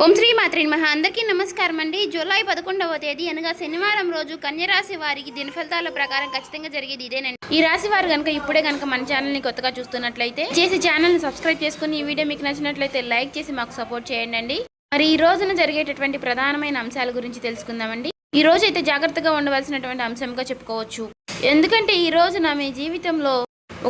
ఓం శ్రీ మాత్రే నమః. అందరికీ నమస్కారం అండి. జూలై 11వ తేదీ అనగా శనివారం రోజు కన్యరాశి వారికి దిన ఫలితాల ప్రకారం ఖచ్చితంగా జరిగేది ఇదేనండి. ఈ రాశి వారు కనుక ఇప్పుడే కనుక మన ఛానల్ని కొత్తగా చూస్తున్నట్లయితే చేసి ఛానల్ని సబ్స్క్రైబ్ చేసుకుని ఈ వీడియో మీకు నచ్చినట్లయితే లైక్ చేసి మాకు సపోర్ట్ చేయండి. మరి ఈ రోజున జరిగేటటువంటి ప్రధానమైన అంశాల గురించి తెలుసుకుందామండి. ఈ రోజు అయితే జాగ్రత్తగా ఉండవలసినటువంటి అంశంగా చెప్పుకోవచ్చు. ఎందుకంటే ఈ రోజున మీ జీవితంలో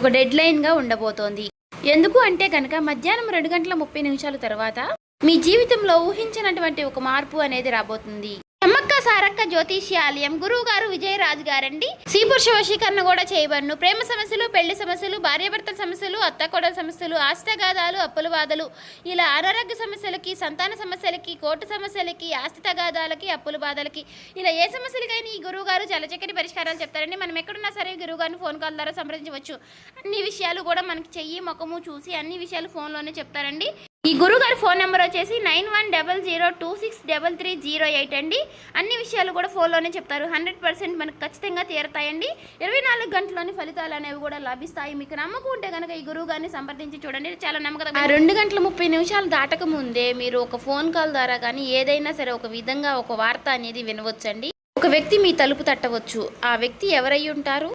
ఒక డెడ్ లైన్గా ఉండబోతోంది. ఎందుకు అంటే కనుక మధ్యాహ్నం 2:30 తర్వాత మీ జీవితంలో ఊహించినటువంటి ఒక మార్పు అనేది రాబోతుంది. సమ్మక్క సారక్క జ్యోతిష్యాలయం గురువు గారు విజయరాజు గారండి. స్త్రీ పురుష వశీకరణ కూడా చేయబడును. ప్రేమ సమస్యలు, పెళ్లి సమస్యలు, భార్యాభర్తల సమస్యలు, అత్తకోడల సమస్యలు, ఆస్తితగాదాలు, అప్పుల బాధలు, ఇలా అనారోగ్య సమస్యలకి, సంతాన సమస్యలకి, కోర్టు సమస్యలకి, ఆస్తి తగాదాలకి, అప్పుల బాధలకి, ఇలా ఏ సమస్యలకైనా ఈ గురువు గారు చాలా చక్కటి పరిష్కారాలు చెప్తారండి. మనం ఎక్కడున్నా సరే గురువు గారిని ఫోన్ కాల్ ద్వారా సంప్రదించవచ్చు. అన్ని విషయాలు కూడా మనకి చెయ్యి ముఖము చూసి అన్ని విషయాలు ఫోన్లోనే చెప్తారండి. ఈ గురుగారి ఫోన్ నెంబర్ వచ్చేసి 9100263308 అండి. అన్ని విషయాలు కూడా ఫోన్లోనే చెప్తారు. 100% మనకు ఖచ్చితంగా తీరతాయండి. 24 గంటల్లోని ఫలితాలు అనేవి కూడా లభిస్తాయి. మీకు నమ్మకం ఉంటే కనుక ఈ గురువు గారిని సంప్రదించి చూడండి, చాలా నమ్మకం. 2:30 దాటక ముందే మీరు ఒక ఫోన్ కాల్ ద్వారా కానీ ఏదైనా సరే ఒక విధంగా ఒక వార్త అనేది వినవచ్చండి. ఒక వ్యక్తి మీ తలుపు తట్టవచ్చు. ఆ వ్యక్తి ఎవరై ఉంటారు?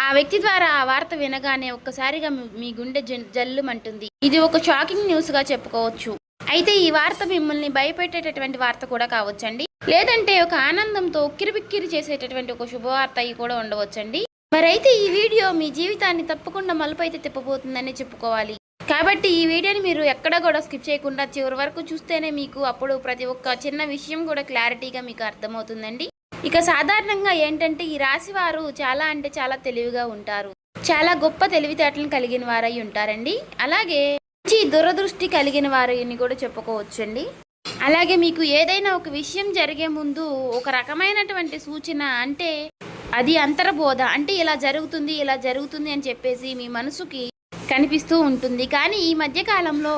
ఆ వ్యక్తి ద్వారా ఆ వార్త వినగానే ఒక్కసారిగా మీ గుండె జల్లుమంటుంది. ఇది ఒక షాకింగ్ న్యూస్ గా చెప్పుకోవచ్చు. అయితే ఈ వార్త మిమ్మల్ని భయపెట్టేటటువంటి వార్త కూడా కావచ్చండి. లేదంటే ఒక ఆనందంతో ఉక్కిరిబిక్కిరి చేసేటటువంటి ఒక శుభవార్త కూడా ఉండవచ్చండి. మరైతే ఈ వీడియో మీ జీవితాన్ని తప్పకుండా మలుపు అయితే తిప్పబోతుందని చెప్పుకోవాలి. కాబట్టి ఈ వీడియోని మీరు ఎక్కడ కూడా స్కిప్ చేయకుండా చివరి వరకు చూస్తేనే మీకు అప్పుడు ప్రతి ఒక్క చిన్న విషయం కూడా క్లారిటీగా మీకు అర్థమవుతుందండి. ఇక సాధారణంగా ఏంటంటే ఈ రాశి వారు చాలా అంటే చాలా తెలివిగా ఉంటారు. చాలా గొప్ప తెలివితేటలను కలిగిన వారై ఉంటారండి. అలాగే మంచి దురదృష్టి కలిగిన వారిని కూడా చెప్పుకోవచ్చండి. అలాగే మీకు ఏదైనా ఒక విషయం జరిగే ముందు ఒక రకమైనటువంటి సూచన, అంటే అది అంతర్బోధ, అంటే ఇలా జరుగుతుంది అని చెప్పేసి మీ మనసుకి కనిపిస్తూ ఉంటుంది. కానీ ఈ మధ్య కాలంలో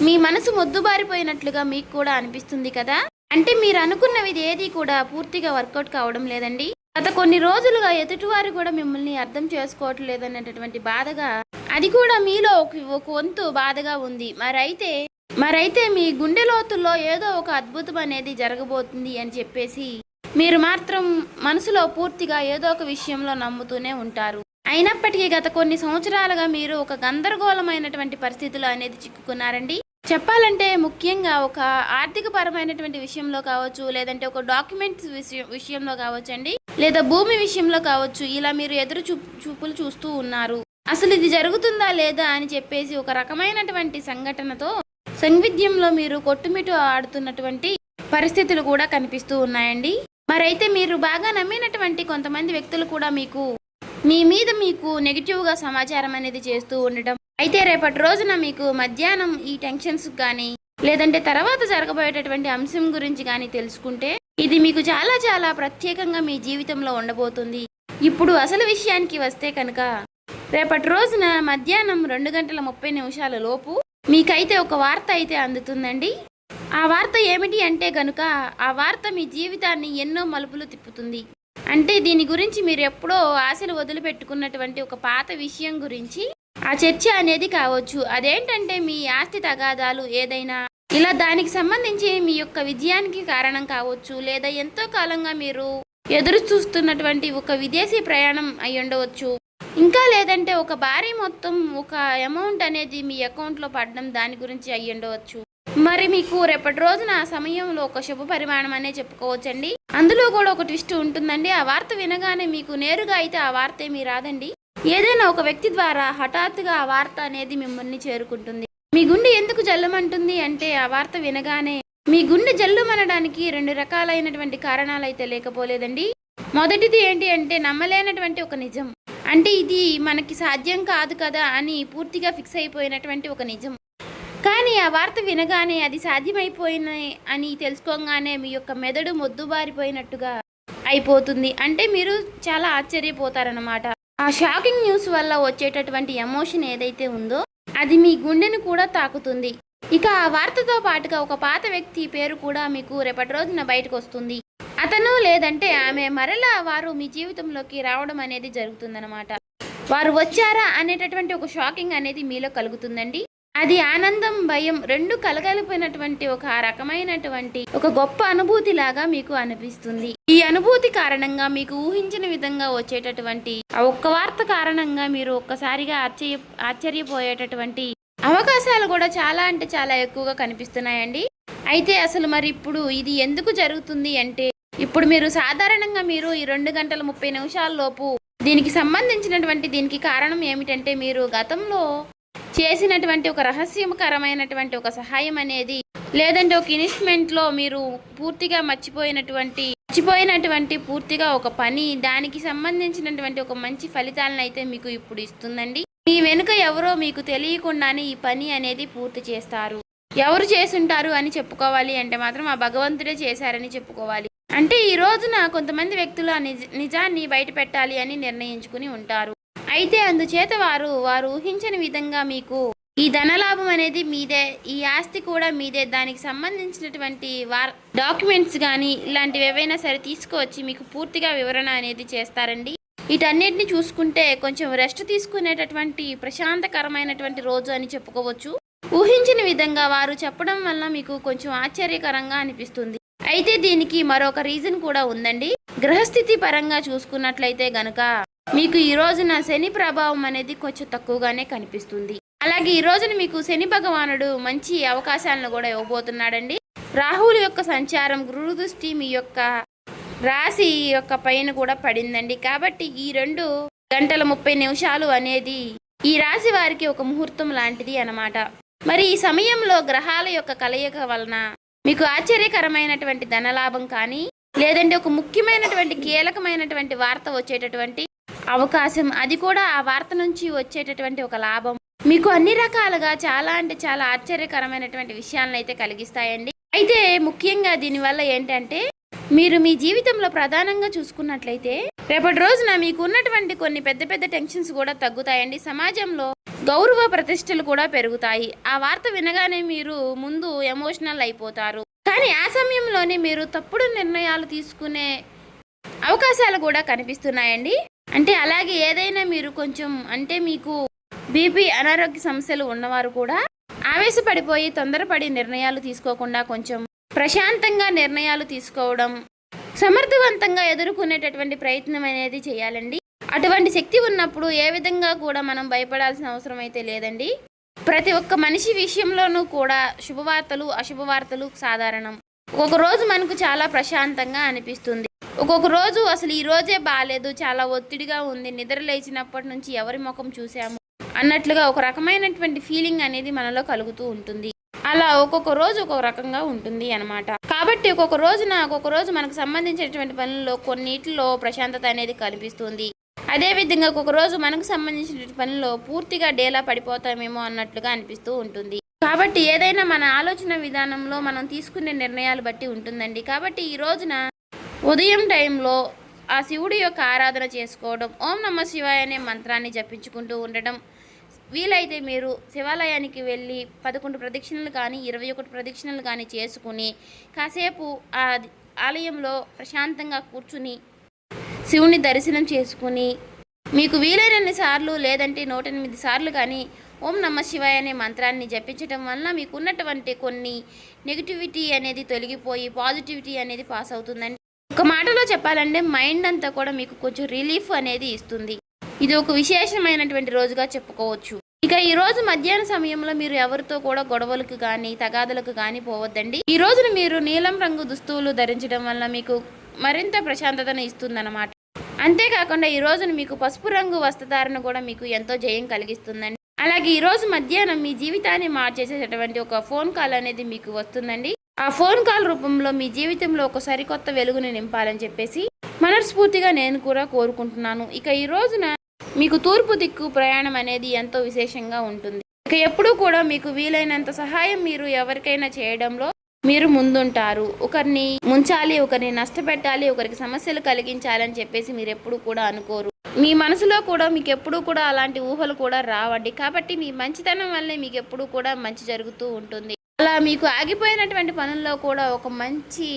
మీ మనసు మొద్దుబారిపోయినట్లుగా మీకు కూడా అనిపిస్తుంది కదా. అంటే మీరు అనుకున్నవి ఏది కూడా పూర్తిగా వర్కౌట్ కావడం లేదండి. గత కొన్ని రోజులుగా ఎదుటివారు కూడా మిమ్మల్ని అర్థం చేసుకోవటం లేదనేటటువంటి బాధగా, అది కూడా మీలో ఒక వంతు బాధగా ఉంది. మరైతే మీ గుండె లోతుల్లో ఏదో ఒక అద్భుతం అనేది జరగబోతుంది అని చెప్పేసి మీరు మాత్రం మనసులో పూర్తిగా ఏదో ఒక విషయంలో నమ్ముతూనే ఉంటారు. అయినప్పటికీ గత కొన్ని సంవత్సరాలుగా మీరు ఒక గందరగోళమైనటువంటి పరిస్థితులు అనేది చిక్కుకున్నారండి. చెప్పాలంటే ముఖ్యంగా ఒక ఆర్థిక పరమైనటువంటి విషయంలో కావచ్చు, లేదంటే ఒక డాక్యుమెంట్స్ విషయంలో కావచ్చు అండి, లేదా భూమి విషయంలో కావచ్చు. ఇలా మీరు ఎదురు చూపులు చూస్తూ ఉన్నారు. అసలు ఇది జరుగుతుందా లేదా అని చెప్పేసి ఒక రకమైనటువంటి సంఘటనతో సంవిధ్యంలో మీరు కొట్టుమిట్టు ఆడుతున్నటువంటి పరిస్థితులు కూడా కనిపిస్తూ ఉన్నాయండి. మరైతే మీరు బాగా నమ్మినటువంటి కొంతమంది వ్యక్తులు కూడా మీ మీద నెగిటివ్గా సమాచారం అనేది చేస్తూ ఉండటం. అయితే రేపటి రోజున మీకు మధ్యాహ్నం ఈ టెన్షన్స్ కానీ, లేదంటే తర్వాత జరగబోయేటటువంటి అంశం గురించి కానీ తెలుసుకుంటే ఇది మీకు చాలా చాలా ప్రత్యేకంగా మీ జీవితంలో ఉండబోతుంది. ఇప్పుడు అసలు విషయానికి వస్తే కనుక రేపటి రోజున మధ్యాహ్నం 2:30 లోపు మీకైతే ఒక వార్త అయితే అందుతుందండి. ఆ వార్త ఏమిటి అంటే కనుక ఆ వార్త మీ జీవితాన్ని ఎన్నో మలుపులు తిప్పుతుంది. అంటే దీని గురించి మీరు ఎప్పుడో ఆశలు వదిలిపెట్టుకున్నటువంటి ఒక పాత విషయం గురించి ఆ చర్చ అనేది కావచ్చు. అదేంటంటే మీ ఆస్తి తగాదాలు ఏదైనా, ఇలా దానికి సంబంధించి మీ యొక్క విజయానికి కారణం కావచ్చు, లేదా ఎంతో కాలంగా మీరు ఎదురు చూస్తున్నటువంటి ఒక విదేశీ ప్రయాణం అయి ఉండవచ్చు. ఇంకా లేదంటే ఒక భారీ మొత్తం ఒక అమౌంట్ అనేది మీ అకౌంట్లో పడడం, దాని గురించి అయి ఉండవచ్చు. మరి మీకు రేపటి రోజున ఆ సమయంలో ఒక శుభ పరిమాణం అనే చెప్పుకోవచ్చండి. అందులో కూడా ఒక ట్విస్ట్ ఉంటుందండి. ఆ వార్త వినగానే మీకు నేరుగా అయితే ఆ వార్త ఏమీ రాదండి. ఏదైనా ఒక వ్యక్తి ద్వారా హఠాత్తుగా ఆ వార్త అనేది మిమ్మల్ని చేరుకుంటుంది. మీ గుండె ఎందుకు జల్లుమంటుంది అంటే ఆ వార్త వినగానే మీ గుండె జల్లుమనడానికి 2 రకాలైనటువంటి కారణాలు అయితే లేకపోలేదండి. మొదటిది ఏంటి అంటే నమ్మలేనటువంటి ఒక నిజం. అంటే ఇది మనకి సాధ్యం కాదు కదా అని పూర్తిగా ఫిక్స్ అయిపోయినటువంటి ఒక నిజం. కానీ ఆ వార్త వినగానే అది సాధ్యమైపోయిన అని తెలుసుకోగానే మీ యొక్క మెదడు మొద్దుబారిపోయినట్టుగా అయిపోతుంది. అంటే మీరు చాలా ఆశ్చర్యపోతారన్నమాట. ఆ షాకింగ్ న్యూస్ వల్ల వచ్చేటటువంటి ఎమోషన్ ఏదైతే ఉందో అది మీ గుండెను కూడా తాకుతుంది. ఇక ఆ వార్తతో పాటుగా ఒక పాత వ్యక్తి పేరు కూడా మీకు రేపటి రోజున బయటకు వస్తుంది. అతను లేదంటే ఆమె మరలా వారు మీ జీవితంలోకి రావడం అనేది జరుగుతుందన్నమాట. వారు వచ్చారా అనేటటువంటి ఒక షాకింగ్ అనేది మీలో కలుగుతుందండి. అది ఆనందం భయం రెండు కలగలిపినటువంటి ఒక రకమైనటువంటి ఒక గొప్ప అనుభూతి లాగా మీకు అనిపిస్తుంది. ఈ అనుభూతి కారణంగా మీకు ఊహించిన విధంగా వచ్చేటటువంటి ఆ ఒక్క వార్త కారణంగా మీరు ఒక్కసారిగా ఆశ్చర్యపోయేటటువంటి అవకాశాలు కూడా చాలా అంటే చాలా ఎక్కువగా కనిపిస్తున్నాయండి. అయితే అసలు మరి ఇప్పుడు ఇది ఎందుకు జరుగుతుంది అంటే, ఇప్పుడు మీరు సాధారణంగా మీరు ఈ 2 గంటల 30 నిమిషాల లోపు దీనికి సంబంధించినటువంటి దీనికి కారణం ఏమిటంటే, మీరు గతంలో చేసినటువంటి ఒక రహస్యకరమైనటువంటి ఒక సహాయం అనేది, లేదంటే ఒక ఇన్వెస్ట్మెంట్లో మీరు పూర్తిగా మర్చిపోయినటువంటి పూర్తిగా ఒక పని, దానికి సంబంధించినటువంటి ఒక మంచి ఫలితాలను అయితే మీకు ఇప్పుడు ఇస్తుందండి. మీ వెనుక ఎవరో మీకు తెలియకుండానే ఈ పని అనేది పూర్తి చేస్తారు. ఎవరు చేసుంటారు అని చెప్పుకోవాలి అంటే మాత్రం ఆ భగవంతుడే చేశారని చెప్పుకోవాలి. అంటే ఈ రోజున కొంతమంది వ్యక్తులు ఆ నిజాన్ని బయట పెట్టాలి అని నిర్ణయించుకుని ఉంటారు. అయితే అందుచేత వారు ఊహించని విధంగా మీకు ఈ ధనలాభం అనేది మీదే, ఈ ఆస్తి కూడా మీదే, దానికి సంబంధించినటువంటి డాక్యుమెంట్స్ కానీ ఇలాంటివి ఏవైనా సరే తీసుకువచ్చి మీకు పూర్తిగా వివరణ అనేది చేస్తారండి. వీటన్నిటిని చూసుకుంటే కొంచెం రెస్ట్ తీసుకునేటటువంటి ప్రశాంతకరమైనటువంటి రోజు అని చెప్పుకోవచ్చు. ఊహించిన విధంగా వారు చెప్పడం వల్ల మీకు కొంచెం ఆశ్చర్యకరంగా అనిపిస్తుంది. అయితే దీనికి మరొక రీజన్ కూడా ఉందండి. గ్రహస్థితి పరంగా చూసుకున్నట్లయితే గనుక మీకు ఈ రోజున శని ప్రభావం అనేది కొంచెం తక్కువగానే కనిపిస్తుంది. అలాగే ఈ రోజున మీకు శని భగవానుడు మంచి అవకాశాలను కూడా ఇవ్వబోతున్నాడండి. రాహువుల యొక్క సంచారం, గురు దృష్టి మీ యొక్క రాశి యొక్క పైన కూడా పడిందండి. కాబట్టి ఈ 2 గంటల 30 నిమిషాలు అనేది ఈ రాశి వారికి ఒక ముహూర్తం లాంటిది అన్నమాట. మరి ఈ సమయంలో గ్రహాల యొక్క కలయిక వలన మీకు ఆశ్చర్యకరమైనటువంటి ధనలాభం కానీ, లేదంటే ఒక ముఖ్యమైనటువంటి కీలకమైనటువంటి వార్త వచ్చేటటువంటి అవకాశం, అది కూడా ఆ వార్త నుంచి వచ్చేటటువంటి ఒక లాభం మీకు అన్ని రకాలుగా చాలా అంటే చాలా ఆశ్చర్యకరమైనటువంటి విషయాలను అయితే కలిగిస్తాయండి. అయితే ముఖ్యంగా దీనివల్ల ఏంటంటే, మీరు మీ జీవితంలో ప్రధానంగా చూసుకున్నట్లయితే రేపటి రోజున మీకు ఉన్నటువంటి కొన్ని పెద్ద పెద్ద టెన్షన్స్ కూడా తగ్గుతాయండి. సమాజంలో గౌరవ ప్రతిష్టలు కూడా పెరుగుతాయి. ఆ వార్త వినగానే మీరు ముందు ఎమోషనల్ అయిపోతారు. కానీ ఆ సమయంలోనే మీరు తప్పుడు నిర్ణయాలు తీసుకునే అవకాశాలు కూడా కనిపిస్తున్నాయండి. అంటే అలాగే ఏదైనా మీరు కొంచెం అంటే మీకు బీపీ అనారోగ్య సమస్యలు ఉన్నవారు కూడా ఆవేశపడిపోయి తొందరపడి నిర్ణయాలు తీసుకోకుండా కొంచెం ప్రశాంతంగా నిర్ణయాలు తీసుకోవడం, సమర్థవంతంగా ఎదుర్కొనేటటువంటి ప్రయత్నం అనేది చేయాలండి. అటువంటి శక్తి ఉన్నప్పుడు ఏ విధంగా కూడా మనం భయపడాల్సిన అవసరం అయితే లేదండి. ప్రతి ఒక్క మనిషి విషయంలోనూ కూడా శుభవార్తలు అశుభవార్తలు సాధారణం. ఒక్కొక్క రోజు మనకు చాలా ప్రశాంతంగా అనిపిస్తుంది, ఒక్కొక్క రోజు అసలు ఈ రోజే బాగాలేదు, చాలా ఒత్తిడిగా ఉంది, నిద్ర లేచినప్పటి నుంచి ఎవరి ముఖం చూసాము అన్నట్లుగా ఒక రకమైనటువంటి ఫీలింగ్ అనేది మనలో కలుగుతూ ఉంటుంది. అలా ఒక్కొక్క రోజు ఒక్కొక్క రకంగా ఉంటుంది అన్నమాట. కాబట్టి ఒక్కొక్క రోజు మనకు సంబంధించినటువంటి పనుల్లో కొన్నిటిలో ప్రశాంతత అనేది కనిపిస్తుంది. అదేవిధంగా ఒక్కొక్క రోజు మనకు సంబంధించిన పనుల్లో పూర్తిగా డేలా పడిపోతామేమో అన్నట్లుగా అనిపిస్తూ ఉంటుంది. కాబట్టి ఏదైనా మన ఆలోచన విధానంలో మనం తీసుకునే నిర్ణయాలు బట్టి ఉంటుందండి. కాబట్టి ఈ రోజున ఉదయం టైంలో ఆ శివుడి యొక్క ఆరాధన చేసుకోవడం, ఓం నమః శివాయ అనే మంత్రాన్ని జపించుకుంటూ ఉండడం, వీలైతే మీరు శివాలయానికి వెళ్ళి 11 ప్రదక్షిణలు కానీ 21 ప్రదక్షిణలు కానీ చేసుకుని కాసేపు ఆ ఆలయంలో ప్రశాంతంగా కూర్చుని శివుని దర్శనం చేసుకుని మీకు వీలైనన్ని సార్లు లేదంటే 108 సార్లు కానీ ఓం నమః శివాయ అనే మంత్రాన్ని జపించడం వల్ల మీకు ఉన్నటువంటి కొన్ని నెగిటివిటీ అనేది తొలగిపోయి పాజిటివిటీ అనేది పాస్ అవుతుందండి. ఒక మాటలో చెప్పాలంటే మైండ్ అంతా కూడా మీకు కొంచెం రిలీఫ్ అనేది ఇస్తుంది. ఇది ఒక విశేషమైనటువంటి రోజుగా చెప్పుకోవచ్చు. ఇక ఈ రోజు మధ్యాహ్న సమయంలో మీరు ఎవరితో కూడా గొడవలకు కానీ తగాదలకు కానీ పోవద్దండి. ఈ రోజున మీరు నీలం రంగు దుస్తువులు ధరించడం వల్ల మీకు మరింత ప్రశాంతతను ఇస్తుందన్నమాట. అంతేకాకుండా ఈ రోజున మీకు పసుపు రంగు వస్త్రధారణ కూడా మీకు ఎంతో జయం కలిగిస్తుందండి. అలాగే ఈ రోజు మధ్యాహ్నం మీ జీవితాన్ని మార్చేసేటటువంటి ఒక ఫోన్ కాల్ అనేది మీకు వస్తుందండి. ఆ ఫోన్ కాల్ రూపంలో మీ జీవితంలో ఒక సరికొత్త వెలుగుని నింపాలని చెప్పేసి మనస్ఫూర్తిగా నేను కూడా కోరుకుంటున్నాను. ఇక ఈ రోజున మీకు తూర్పు దిక్కు ప్రయాణం అనేది ఎంతో విశేషంగా ఉంటుంది. ఇక ఎప్పుడూ కూడా మీకు వీలైనంత సహాయం మీరు ఎవరికైనా చేయడంలో మీరు ముందుంటారు. ఒకరిని ముంచాలి, ఒకరిని నష్టపెట్టాలి, ఒకరికి సమస్యలు కలిగించాలని చెప్పేసి మీరు ఎప్పుడు కూడా అనుకోరు. మీ మనసులో కూడా మీకు ఎప్పుడూ కూడా అలాంటి ఊహలు కూడా రావండి. కాబట్టి మీ మంచితనం వల్లే మీకు ఎప్పుడూ కూడా మంచి జరుగుతూ ఉంటుంది. అలా మీకు ఆగిపోయినటువంటి పనుల్లో కూడా ఒక మంచి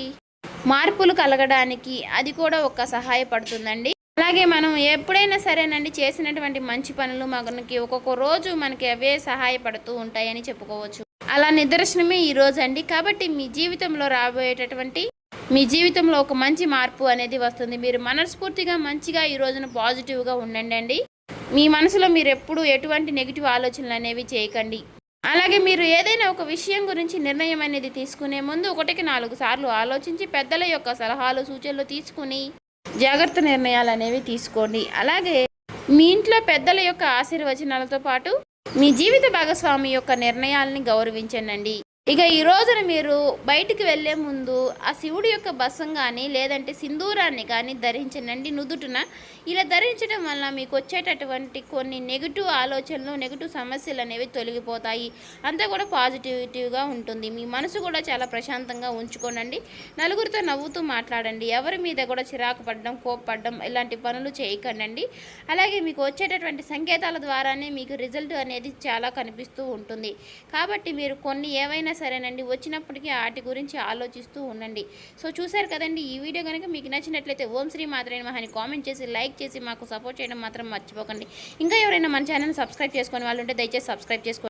మార్పులు కలగడానికి అది కూడా ఒక సహాయపడుతుందండి. అలాగే మనం ఎప్పుడైనా సరేనండి చేసినటువంటి మంచి పనులు మనకి ఒక్కొక్క రోజు మనకి అవే సహాయపడుతూ ఉంటాయని చెప్పుకోవచ్చు. అలా నిదర్శనమే ఈ రోజు అండి. కాబట్టి మీ జీవితంలో రాబోయేటటువంటి మీ జీవితంలో ఒక మంచి మార్పు అనేది వస్తుంది. మీరు మనస్ఫూర్తిగా మంచిగా ఈ రోజున పాజిటివ్గా ఉండండి. మీ మనసులో మీరు ఎప్పుడు ఎటువంటి నెగిటివ్ ఆలోచనలు అనేవి చేయకండి. అలాగే మీరు ఏదైనా ఒక విషయం గురించి నిర్ణయం అనేది తీసుకునే ముందు 1కి 4 సార్లు ఆలోచించి పెద్దల యొక్క సలహాలు సూచనలు తీసుకుని జాగ్రత్త నిర్ణయాలు అనేవి తీసుకోండి. అలాగే మీ ఇంట్లో పెద్దల యొక్క ఆశీర్వచనాలతో పాటు మీ జీవిత భాగస్వామి యొక్క నిర్ణయాలని గౌరవించండి. ఇక ఈ రోజున మీరు బయటికి వెళ్ళే ముందు ఆ శివుడి యొక్క బసం కానీ లేదంటే సింధూరాన్ని కానీ ధరించండి నుదుటిన. ఇలా ధరించడం వల్ల మీకు వచ్చేటటువంటి కొన్ని నెగిటివ్ ఆలోచనలు నెగిటివ్ సమస్యలు అనేవి తొలగిపోతాయి. అంతా కూడా పాజిటివిటీగా ఉంటుంది. మీ మనసు కూడా చాలా ప్రశాంతంగా ఉంచుకోనండి. నలుగురితో నవ్వుతూ మాట్లాడండి. ఎవరి మీద కూడా చిరాకు పడడం కోప్పడడం ఇలాంటి పనులు చేయకండి. అలాగే మీకు వచ్చేటటువంటి సంకేతాల ద్వారానే మీకు రిజల్ట్ అనేది చాలా కనిపిస్తూ ఉంటుంది. కాబట్టి మీరు కొన్ని ఏవైనా సరేనండి వచ్చినప్పటికీ వాటి గురించి ఆలోచిస్తూ ఉండండి. సో చూసారు కదండి, ఈ వీడియో కనుక మీకు నచ్చినట్లయితే ఓం శ్రీ మాత్రే నమః అని కామెంట్ చేసి లైక్ చేసి మాకు సపోర్ట్ చేయడం మాత్రం మర్చిపోకండి. ఇంకా ఎవరైనా మన ఛానల్ సబ్స్క్రైబ్ చేసుకునే వాళ్ళు ఉంటే దయచేసి సబ్స్క్రైబ్ చేసుకోండి.